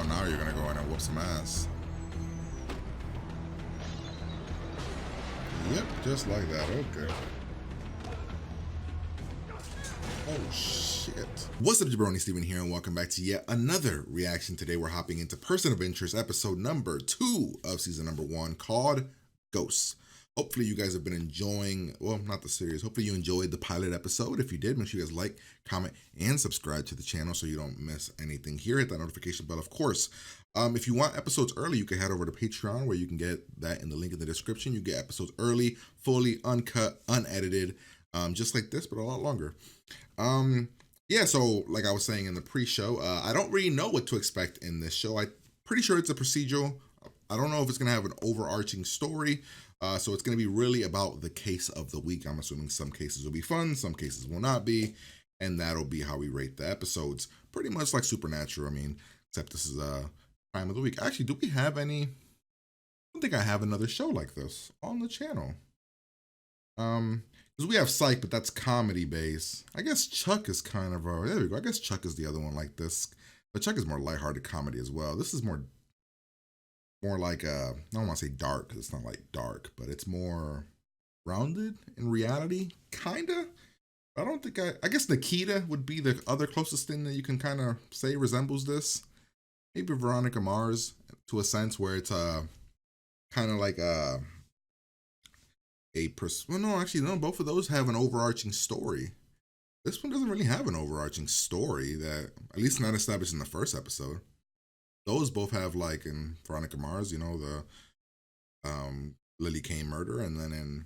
Oh, now you're gonna go in and whoop some ass. Yep, just like that. Okay. Oh shit. What's up, jabroni? Steven here, and welcome back to yet another reaction. Today we're hopping into Person of Interest, episode number 2 of season number 1, called Ghosts. Hopefully you guys have been enjoying, well, not the series. Hopefully you enjoyed the pilot episode. If you did, make sure you guys like, comment, and subscribe to the channel so you don't miss anything here. Hit that notification bell, of course. If you want episodes early, you can head over to Patreon, where you can get that in the link in the description. You get episodes early, fully uncut, unedited, just like this, but a lot longer. Yeah, so like I was saying in the pre-show, I don't really know what to expect in this show. I'm pretty sure it's a procedural. I don't know if it's going to have an overarching story. So it's going to be really about the case of the week. I'm assuming some cases will be fun, some cases will not be, and that'll be how we rate the episodes. Pretty much like Supernatural, I mean, except this is a crime of the week. Actually, do we have any? I don't think I have another show like this on the channel. Because we have Psych, but that's comedy based. I guess Chuck is kind of a, there we go. I guess Chuck is the other one like this, but Chuck is more lighthearted comedy as well. This is more like I don't want to say dark, because it's not like dark, but it's more grounded in reality, kinda. I don't think I guess Nikita would be the other closest thing that you can kind of say resembles this. Maybe Veronica Mars, to a sense, where it's kind of like well, no, actually no, both of those have an overarching story. This one doesn't really have an overarching story, that at least not established in the first episode. Those both have, like in Veronica Mars, you know, the Lily Kane murder, and then in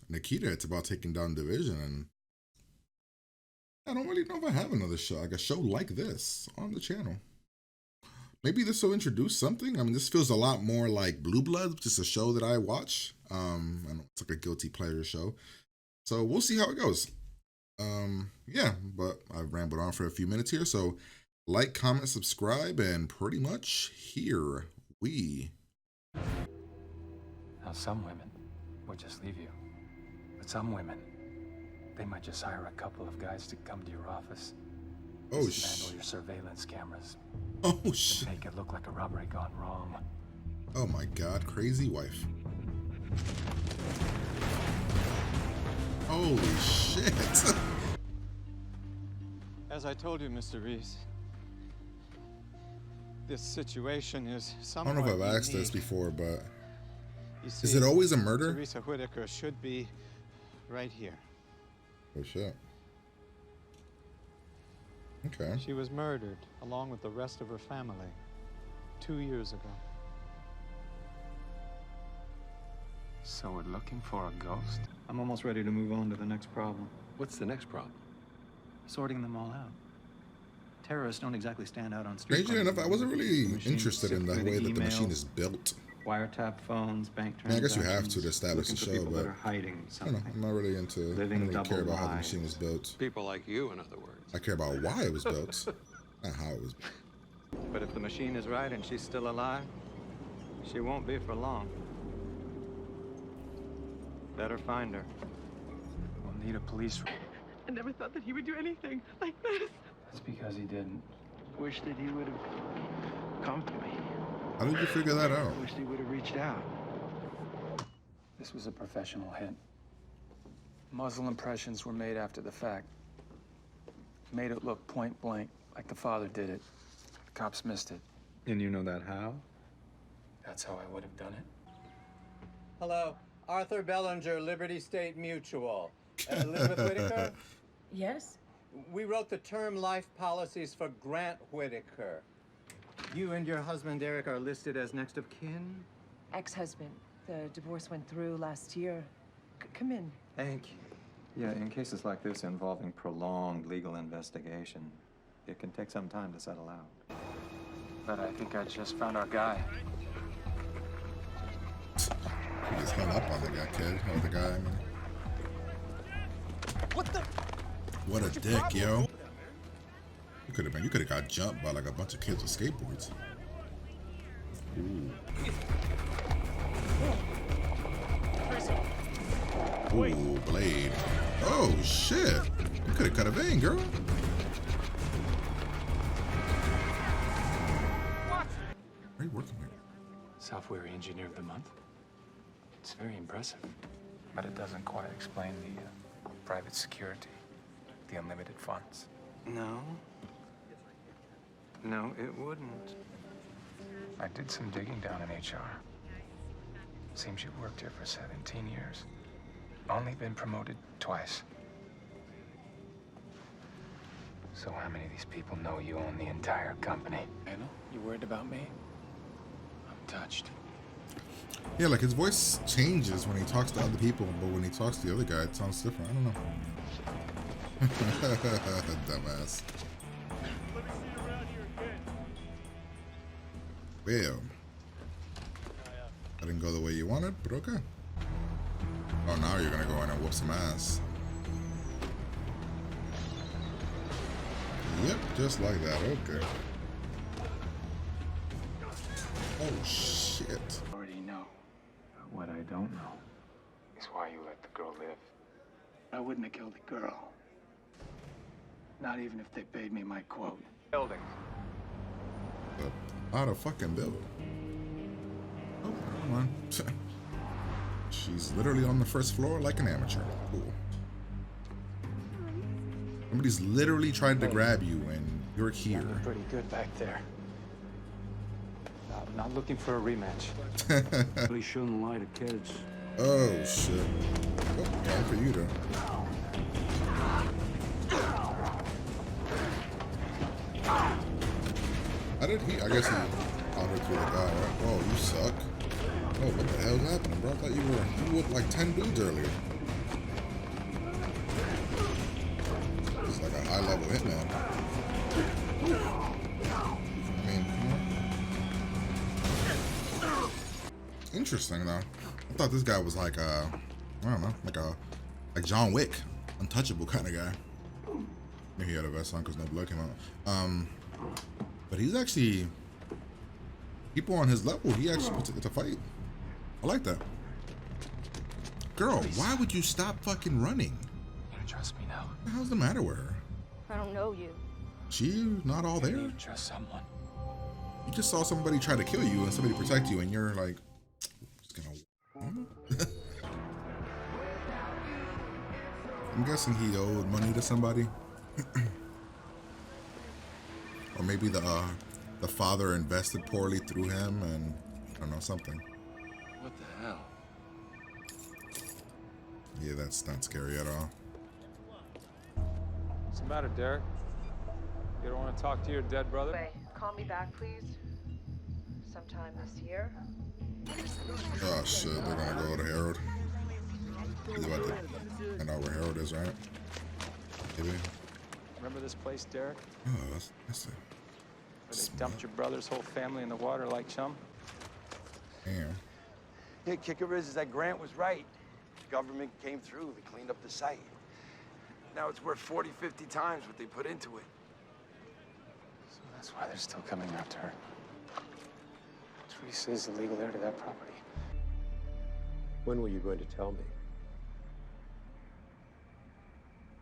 Nikita, it's about taking down Division. And I don't really know if I have another show, like a show like this on the channel. Maybe this will introduce something. I mean, this feels a lot more like Blue Bloods, just a show that I watch. I know it's like a guilty pleasure show. So we'll see how it goes. Yeah, but I've rambled on for a few minutes here, so like, comment, subscribe, and pretty much here we. Now, some women would just leave you, but some women, they might just hire a couple of guys to come to your office, dismantle your surveillance cameras, and make it look like a robbery gone wrong. Oh my God, crazy wife. Holy shit. As I told you, Mr. Reese, this situation is somewhat I don't know if I've asked unique. this before, but You see, is it always a murder? Teresa Whitaker should be right here. Oh shit. Okay. She was murdered along with the rest of her family 2 years ago. So we're looking for a ghost? I'm almost ready to move on to the next problem. What's the next problem? Sorting them all out. Terrorists don't exactly stand out on street. Strangely enough, I wasn't really Machines interested in the sift through way that the machine emails, is built. Wiretap phones, bank I mean, I guess transactions. you have to establish the looking for show, people but that are hiding I don't know. something. I'm not really into. I Living don't really care double about how the lives. machine is built. People like you, in other words. I care about why it was built, not how it was built. But if the machine is right and she's still alive, she won't be for long. Better find her. We'll need a police. I never thought that he would do anything like this. That's because he didn't. Wish that he would have come to me. How did you figure that out? Wish he would have reached out. This was a professional hit. Muzzle impressions were made after the fact. Made it look point blank, like the father did it. The cops missed it. And you know that how? That's how I would have done it. Hello, Arthur Bellinger, Liberty State Mutual. Elizabeth Whitaker? Yes? We wrote the term life policies for Grant Whitaker. You and your husband, Eric, are listed as next of kin? Ex-husband. The divorce went through last year. Come in. Thank you. Yeah, in cases like this involving prolonged legal investigation, it can take some time to settle out. But I think I just found our guy. He just hung up on the guy, kid. Oh, the guy, I mean. What a dick, yo. You could have got jumped by like a bunch of kids with skateboards. Ooh. Ooh, blade. Oh shit. You could have cut a vein, girl. Software Engineer of the Month. It's very impressive, but it doesn't quite explain the private security, the unlimited funds. No. No, it wouldn't. I did some digging down in HR. Seems you've worked here for 17 years. Only been promoted twice. So how many of these people know you own the entire company? Randall, you worried about me? I'm touched. Yeah, like his voice changes when he talks to other people, but when he talks to the other guy, it sounds different. I don't know. Dumbass. Well, that didn't go the way you wanted, but okay. Oh, now you're gonna go in and whoop some ass. Yep, just like that. Okay. Oh shit. I already know. But what I don't know is why you let the girl live. I wouldn't have killed the girl. Not even if they paid me my quote. Building. Out of fucking building. Oh, come on. She's literally on the first floor like an amateur. Cool. Somebody's literally tried to grab you and you're here. You're pretty good back there. I'm not looking for a rematch. Really shouldn't lie to kids. Oh shit. Oh, time for you to. How did he? I guess he outed through the guy, right? Oh, you suck. Oh, what the hell's happening, bro? I thought you were like 10 dudes earlier. It's like a high level hitman. I mean, come on. Interesting though. I thought this guy was like I don't know, like John Wick, untouchable kind of guy. Maybe he had a vest on because no blood came out. But he's actually, people on his level, he actually puts it to fight. I like that. Girl, why would you stop fucking running? You trust me now? What the hell's the matter with her? I don't know you. She not all there? You trust someone. You just saw somebody try to kill you and somebody protect you and you're like, just gonna... I'm guessing he owed money to somebody. Or maybe the father invested poorly through him and I don't know, something. What the hell? Yeah, that's not scary at all. What's the matter, Derek? You don't want to talk to your dead brother? Wait, call me back, please. Sometime this year. Oh shit, they're gonna go to Harold. He's about to find out where Harold is, right? Maybe. Remember this place, Derek? Oh, that's it. Where they dumped your brother's whole family in the water like chum? Damn. Yeah, kicker is that Grant was right. The government came through, they cleaned up the site. Now it's worth 40, 50 times what they put into it. So that's why they're still coming after her. Teresa is the legal heir to that property. When were you going to tell me?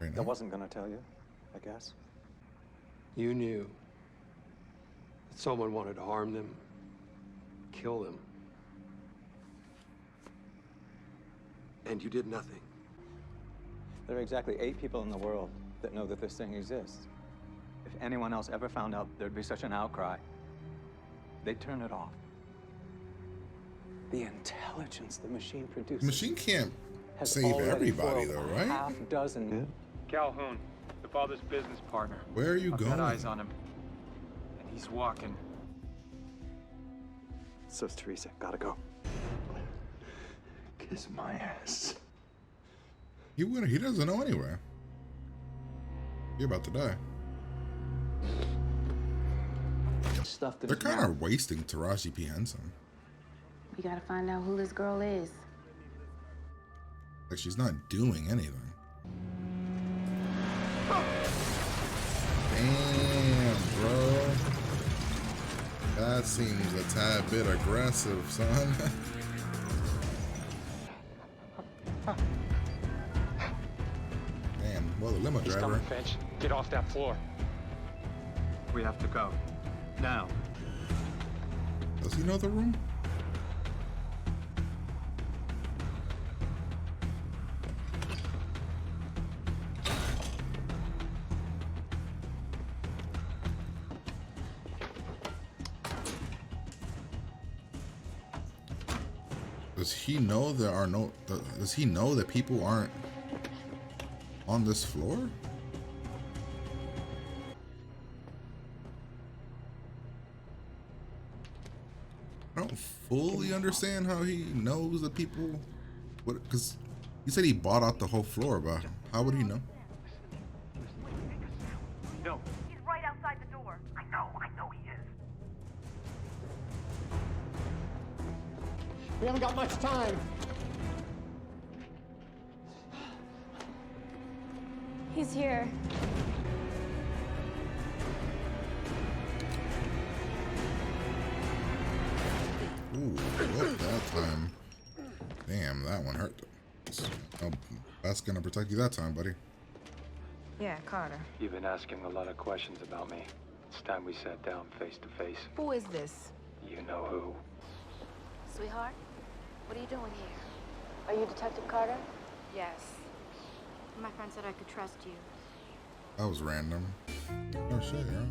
Right I now. wasn't gonna tell you, I guess. You knew that someone wanted to harm them, kill them. And you did nothing. There are exactly 8 people in the world that know that this thing exists. If anyone else ever found out there'd be such an outcry, they'd turn it off. The intelligence the machine produces. The machine can't has save already everybody foiled though, right? half dozen. Calhoun, the father's business partner. Where are you I've going? got eyes on him. And he's walking. So's Teresa. Gotta go. Kiss my ass. He doesn't know anyway. You're about to die. Stuff that They're kind of wasting Taraji P. Henson. We gotta find out who this girl is. Like she's not doing anything. Damn, bro. That seems a tad bit aggressive, son. Damn, well, the limo He's driver. coming, Finch. Get off that floor. We have to go. Now. Does he know the room? Does he know there are no? Does he know that people aren't on this floor? I don't fully understand how he knows that people. What? Because he said he bought out the whole floor, but how would he know? No. He's right outside the door. I know he is. We haven't got much time. He's here. Ooh, what that time? Damn, that one hurt. Oh, that's gonna protect you that time, buddy. Yeah, Carter. You've been asking a lot of questions about me. It's time we sat down face to face. Who is this? You know who. Sweetheart, what are you doing here? Are you Detective Carter? Yes. My friend said I could trust you. That was random. Oh shit, yeah.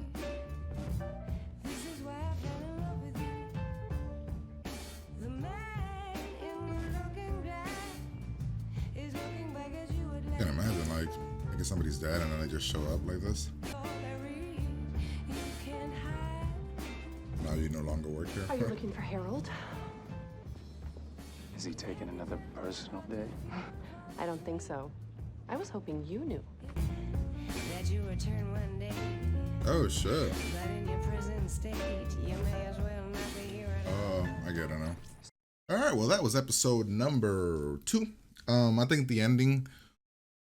I can imagine, like, thinking somebody's dead and then they just show up like this. Now you no longer work here. Are you looking for Harold? Is he taking another personal day? I don't think so. I was hoping you knew. That you return one day. Oh shit. But in your prison state, you may as well not be here at all. Oh, I get it now. All right, well, that was episode number 2. I think the ending,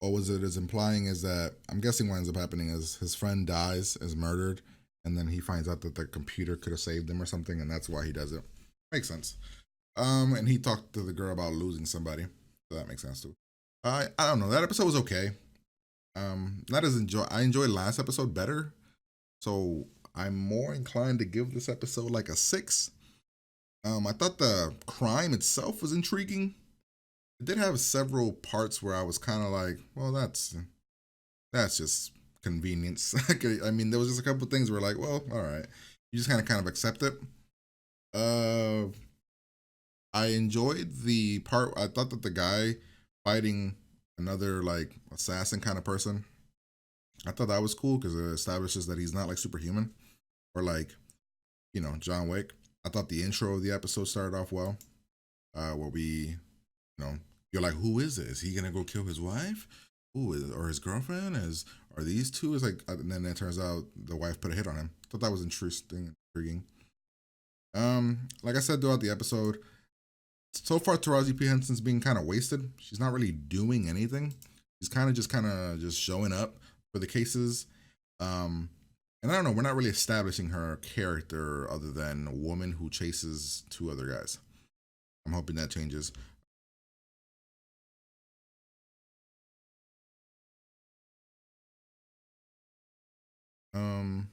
or was it is implying, is that I'm guessing what ends up happening is his friend dies, is murdered, and then he finds out that the computer could have saved him or something, and that's why he does it. Makes sense. And he talked to the girl about losing somebody, so that makes sense too. I don't know. That episode was okay. I enjoyed last episode better, so I'm more inclined to give this episode like a 6. I thought the crime itself was intriguing. It did have several parts where I was kind of like, well, that's just convenience. I mean, there was just a couple of things where like, well, all right, you just kind of accept it. I enjoyed the part. I thought that the guy fighting another like assassin kind of person, I thought that was cool because it establishes that he's not like superhuman or like, you know, John Wick. I thought the intro of the episode started off well, where we, you know, you're like, who is this? Is he gonna go kill his wife? Ooh, or his girlfriend? Are these two? It's like, and then it turns out the wife put a hit on him. Thought that was interesting, intriguing. Like I said throughout the episode, so far Taraji P. Henson's being kind of wasted. She's not really doing anything. She's kind of just showing up for the cases. And I don't know, we're not really establishing her character other than a woman who chases 2 other guys. I'm hoping that changes.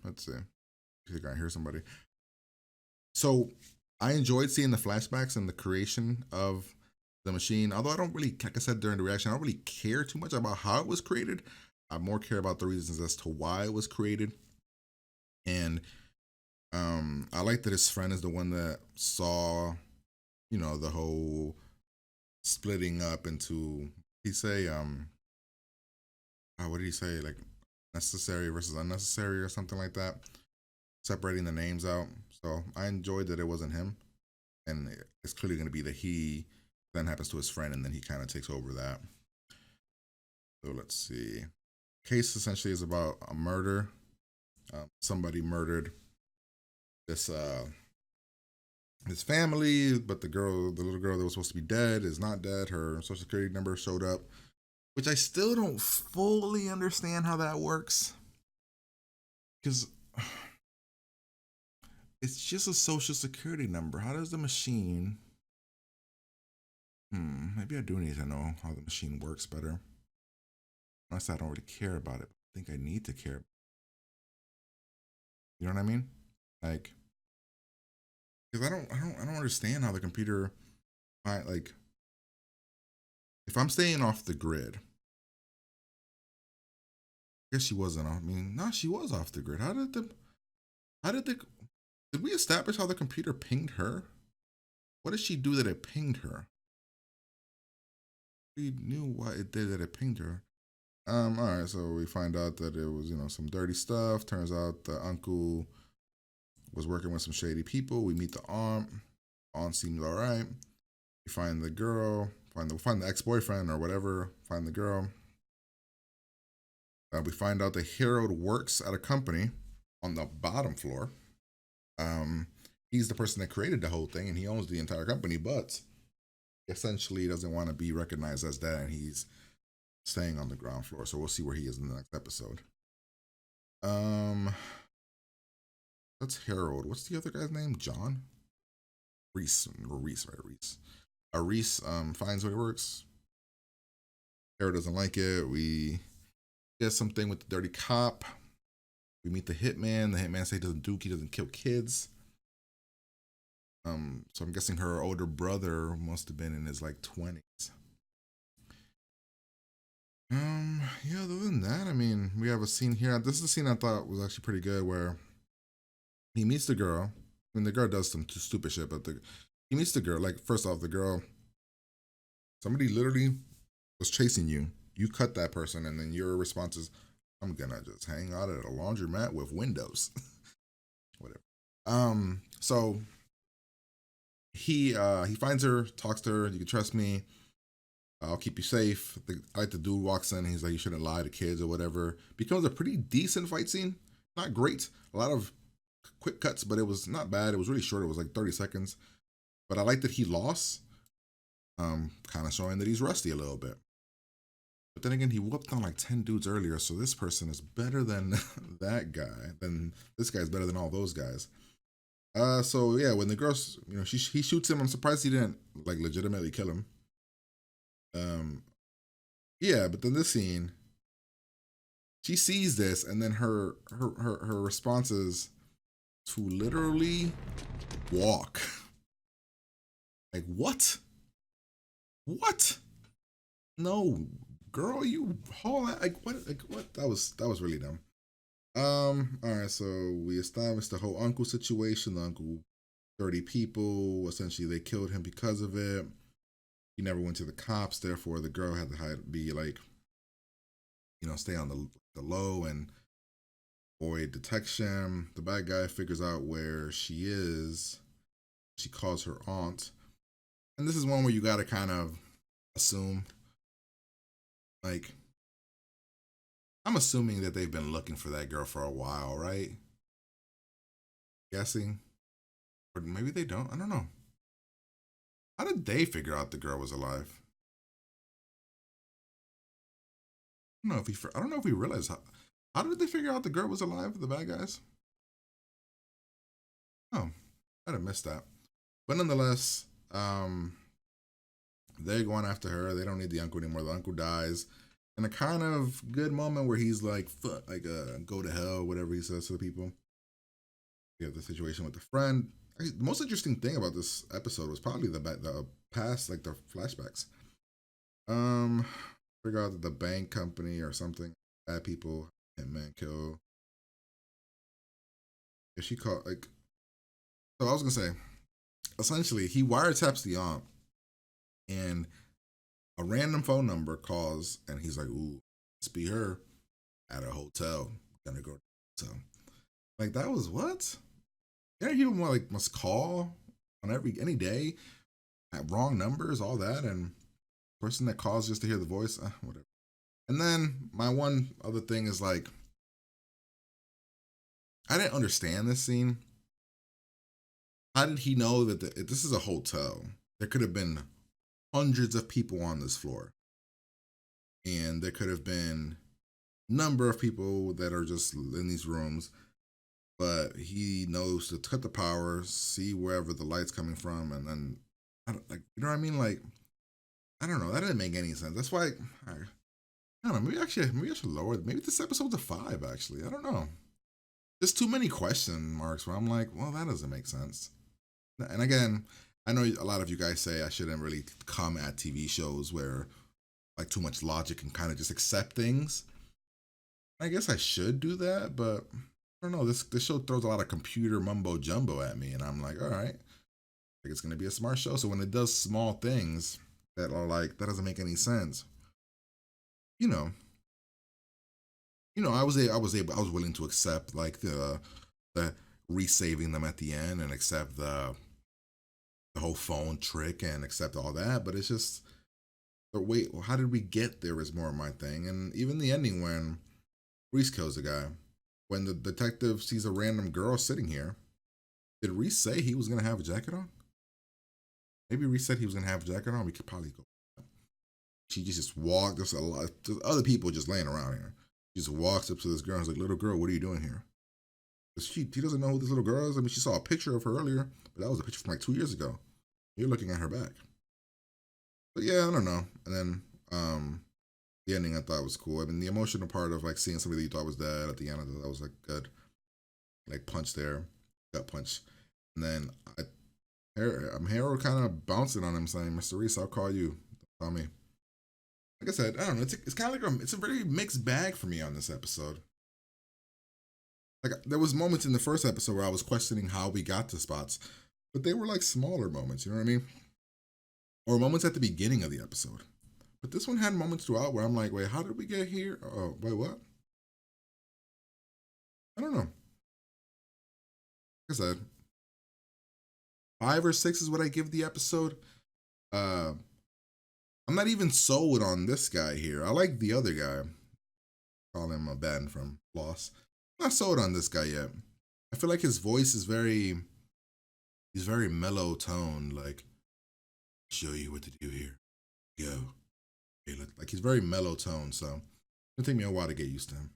Let's see. I think I hear somebody. So I enjoyed seeing the flashbacks and the creation of the machine. Although I don't really, like I said during the reaction, I don't really care too much about how it was created. I more care about the reasons as to why it was created. And I like that his friend is the one that saw, you know, the whole splitting up into, he say, what did he say? Like necessary versus unnecessary or something like that. Separating the names out. So I enjoyed that it wasn't him. And it's clearly going to be that he then happens to his friend and then he kind of takes over that. So let's see. Case essentially is about a murder. Somebody murdered this family, but the little girl that was supposed to be dead is not dead. Her social security number showed up, which I still don't fully understand how that works. Because it's just a social security number. How does the machine? Maybe I do need to know how the machine works better. Unless I don't really care about it. I think I need to care. You know what I mean? Like, because I don't understand how the computer, like, if I'm staying off the grid. I guess she wasn't. I mean, no, she was off the grid. Did we establish how the computer pinged her? What did she do that it pinged her? we knew why it did that. It pinged her. All right, so we find out that it was, some dirty stuff. Turns out the uncle was working with some shady people. We meet the aunt. Aunt seems all right. We find the girl, find the ex-boyfriend or whatever, find the girl. We find out that Harold works at a company on the bottom floor. He's the person that created the whole thing and he owns the entire company, but essentially doesn't want to be recognized as that, and he's staying on the ground floor. So we'll see where he is in the next episode. That's Harold. What's the other guy's name? John? Reese, right? Reese finds where he works. Harold doesn't like it. We get something with the dirty cop. We meet the hitman. The hitman says he doesn't kill kids. So I'm guessing her older brother must have been in his like 20s. Yeah, other than that, I mean, we have a scene here. This is a scene I thought was actually pretty good where he meets the girl. I mean, the girl does some stupid shit, but he meets the girl. Like, first off, the girl, somebody literally was chasing you. You cut that person, and then your response is, I'm gonna just hang out at a laundromat with windows. Whatever. So he finds her, talks to her, you can trust me. I'll keep you safe. The dude walks in, he's like, you shouldn't lie to kids or whatever. Becomes a pretty decent fight scene. Not great. A lot of quick cuts, but it was not bad. It was really short. It was like 30 seconds. But I like that he lost. Kind of showing that he's rusty a little bit. But then again, he whooped on like 10 dudes earlier, so this person is better than that guy. Then this guy's better than all those guys. So yeah, when the girl, he shoots him. I'm surprised he didn't like legitimately kill him. Yeah, but then this scene, she sees this, and then her response is to literally walk. Like, what? What? No, girl, you haul like what? Like what? That was really dumb. All right, so we established the whole uncle situation. The uncle, 30 people. Essentially, they killed him because of it. He never went to the cops. Therefore, the girl had to be like, stay on the low and avoid detection. The bad guy figures out where she is. She calls her aunt. And this is one where you got to kind of assume, like, I'm assuming that they've been looking for that girl for a while, right? Guessing. Or maybe they don't. I don't know. How did they figure out the girl was alive? I don't know if we realized how did they figure out the girl was alive, the bad guys? Oh, I'd have missed that. But nonetheless, they're going after her. They don't need the uncle anymore. The uncle dies. In a kind of good moment where he's like, go to hell, whatever he says to the people. We have the situation with the friend. Actually, the most interesting thing about this episode was probably the past, like the flashbacks. Figure out that the bank company or something, bad people, and man kill. If she called, like, so I was gonna say, essentially, he wiretaps the aunt, and a random phone number calls, and he's like, "Ooh, must be her at a hotel. Gonna go to the hotel." Like, that was what? Yeah, he must call on any day at wrong numbers, all that, and person that calls just to hear the voice, whatever. And then my one other thing is like, I didn't understand this scene. How did he know that this is a hotel? There could have been hundreds of people on this floor, and there could have been a number of people that are just in these rooms. But he knows to cut the power, see wherever the light's coming from, and then, you know what I mean? Like, I don't know. That didn't make any sense. That's why, I don't know. Maybe I should lower it. Maybe this episode's a 5, actually. I don't know. There's too many question marks where I'm like, well, that doesn't make sense. And again, I know a lot of you guys say I shouldn't really come at TV shows where, like, too much logic and kind of just accept things. I guess I should do that, but I don't know. This show throws a lot of computer mumbo jumbo at me, and I'm like, all right, I think it's gonna be a smart show. So when it does small things, that are like, that doesn't make any sense. You know, I was willing to accept like the resaving them at the end and accept the whole phone trick and accept all that, but it's just, but wait, well, how did we get there is more of my thing. And even the ending when Reese kills the guy, when the detective sees a random girl sitting here, did Reese say he was gonna have a jacket on? Maybe Reese said he was gonna have a jacket on. We could probably go. She just walked. There's other people just laying around here. She just walks up to this girl and is like, "Little girl, what are you doing here?" He doesn't know who this little girl is. I mean, she saw a picture of her earlier, but that was a picture from like 2 years ago. You're looking at her back. But yeah, I don't know. And then the ending I thought was cool. I mean, the emotional part of like seeing somebody that you thought was dead at the end of that was like good, like punch there, gut punch. And then Harold kind of bouncing on him, saying, "Mr. Reese, I'll call you. Don't call me." Like I said, I don't know. It's kind of like it's a very mixed bag for me on this episode. Like there was moments in the first episode where I was questioning how we got to spots, but they were like smaller moments. You know what I mean? Or moments at the beginning of the episode. But this one had moments throughout where I'm like, wait, how did we get here? Oh, wait, what? I don't know. Like I said, 5 or 6 is what I give the episode. I'm not even sold on this guy here. I like the other guy. Call him Ben from Lost. I'm not sold on this guy yet. I feel like his voice is he's very mellow tone, like, show you what to do here. Go. Like he's very mellow tone, so it'll take me a while to get used to him.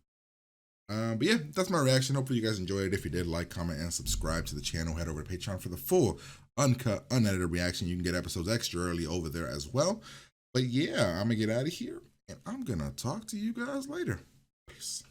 But yeah, that's my reaction. Hopefully you guys enjoyed it. If you did, like, comment, and subscribe to the channel. Head over to Patreon for the full, uncut, unedited reaction. You can get episodes extra early over there as well. But yeah, I'm going to get out of here, and I'm going to talk to you guys later. Peace.